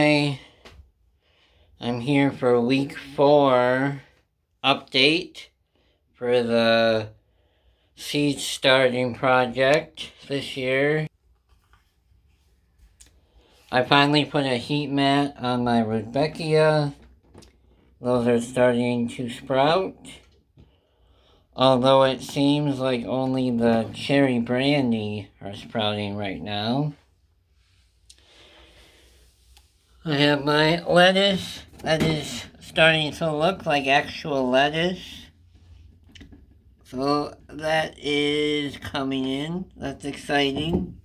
Hi, I'm here for week 4 update for the seed starting project this year. I finally put a heat mat on my Rudbeckia. Those are starting to sprout. Although it seems like only the cherry brandy are sprouting right now. I have my lettuce that is starting to look like actual lettuce. So that is coming in. That's exciting.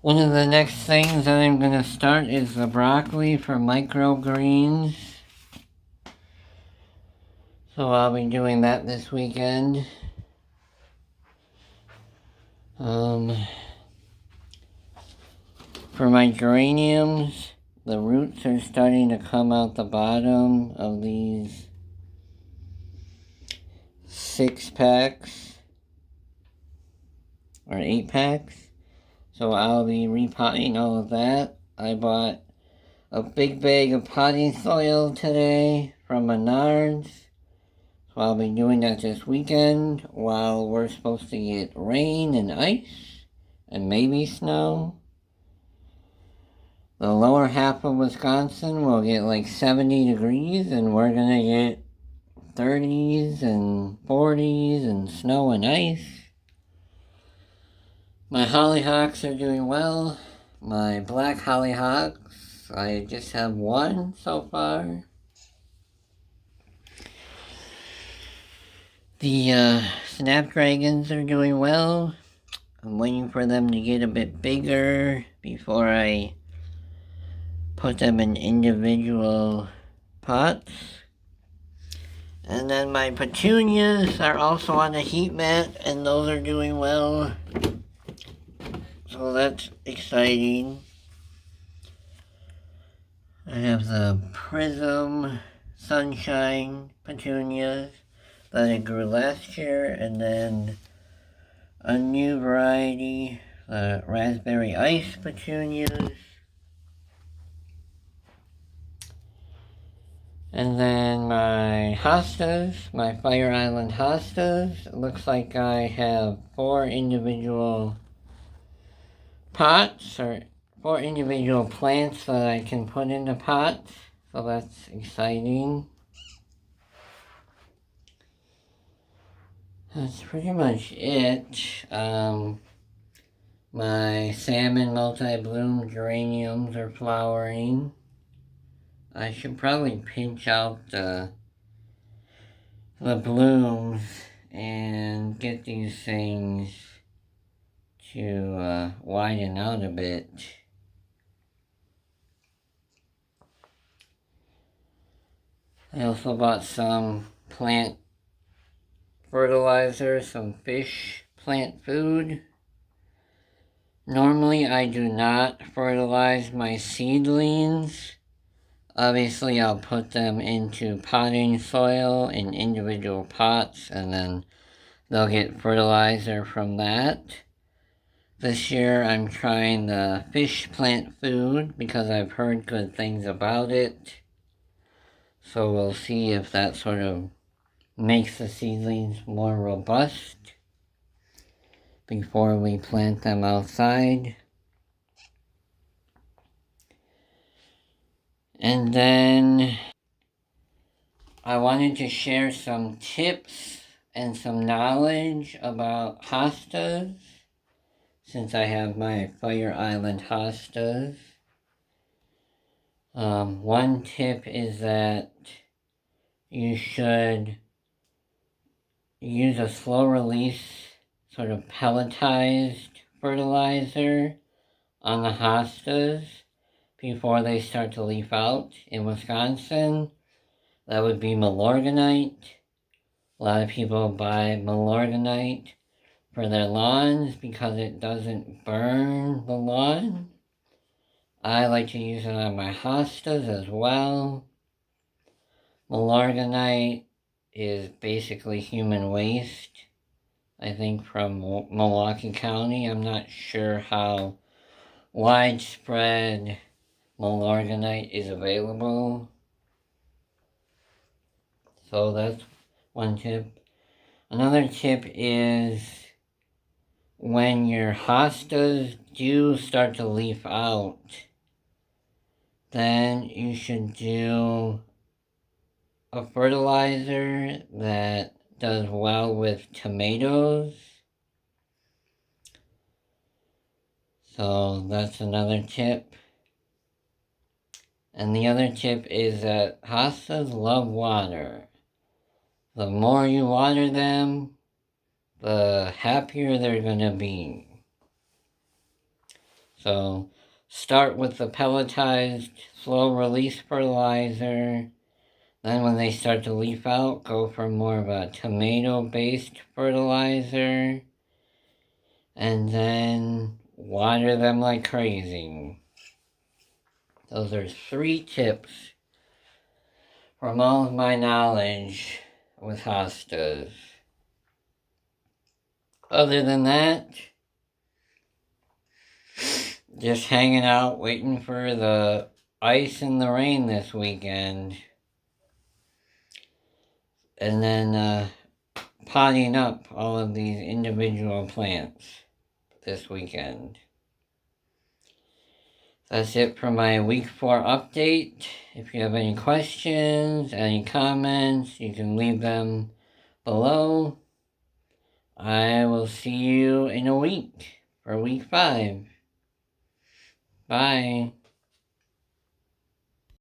One of the next things that I'm going to start is the broccoli for microgreens. So I'll be doing that this weekend. For my geraniums, the roots are starting to come out the bottom of these 6-packs or 8-packs. So I'll be repotting all of that. I bought a big bag of potting soil today from Menards. So I'll be doing that this weekend while we're supposed to get rain and ice and maybe snow. The lower half of Wisconsin will get like 70 degrees and we're gonna get 30s and 40s and snow and ice. My hollyhocks are doing well. My black hollyhocks, I just have one so far. The snapdragons are doing well. I'm waiting for them to get a bit bigger before I put them in individual pots. And then my petunias are also on the heat mat, and those are doing well. So that's exciting. I have the Prism Sunshine petunias that I grew last year, and then a new variety, the Raspberry Ice petunias. And then my hostas, my Fire Island hostas. It looks like I have 4 individual pots, or 4 individual plants that I can put into pots. So that's exciting. That's pretty much it. My salmon multi-bloom geraniums are flowering. I should probably pinch out the blooms and get these things to widen out a bit. I also bought some plant fertilizer, some fish plant food. Normally I do not fertilize my seedlings. Obviously, I'll put them into potting soil in individual pots, and then they'll get fertilizer from that. This year, I'm trying the fish plant food because I've heard good things about it. So we'll see if that sort of makes the seedlings more robust before we plant them outside. And then I wanted to share some tips and some knowledge about hostas, since I have my Fire Island hostas. One tip is that you should use a slow release, sort of pelletized fertilizer on the hostas before they start to leaf out. In Wisconsin, that would be Milorganite. A lot of people buy Milorganite for their lawns because it doesn't burn the lawn. I like to use it on my hostas as well. Milorganite is basically human waste, I think, from Milwaukee County. I'm not sure how widespread Milorganite is available. So that's one tip. Another tip is when your hostas do start to leaf out, then you should do a fertilizer that does well with tomatoes. So that's another tip. And the other tip is that hostas love water. The more you water them, the happier they're gonna be. So start with the pelletized slow release fertilizer. Then when they start to leaf out, go for more of a tomato-based fertilizer. And then water them like crazy. Those are 3 tips from all of my knowledge with hostas. Other than that, just hanging out, waiting for the ice and the rain this weekend. And then potting up all of these individual plants this weekend. That's it for my week 4 update. If you have any questions, any comments, you can leave them below. I will see you in a week for week 5. Bye.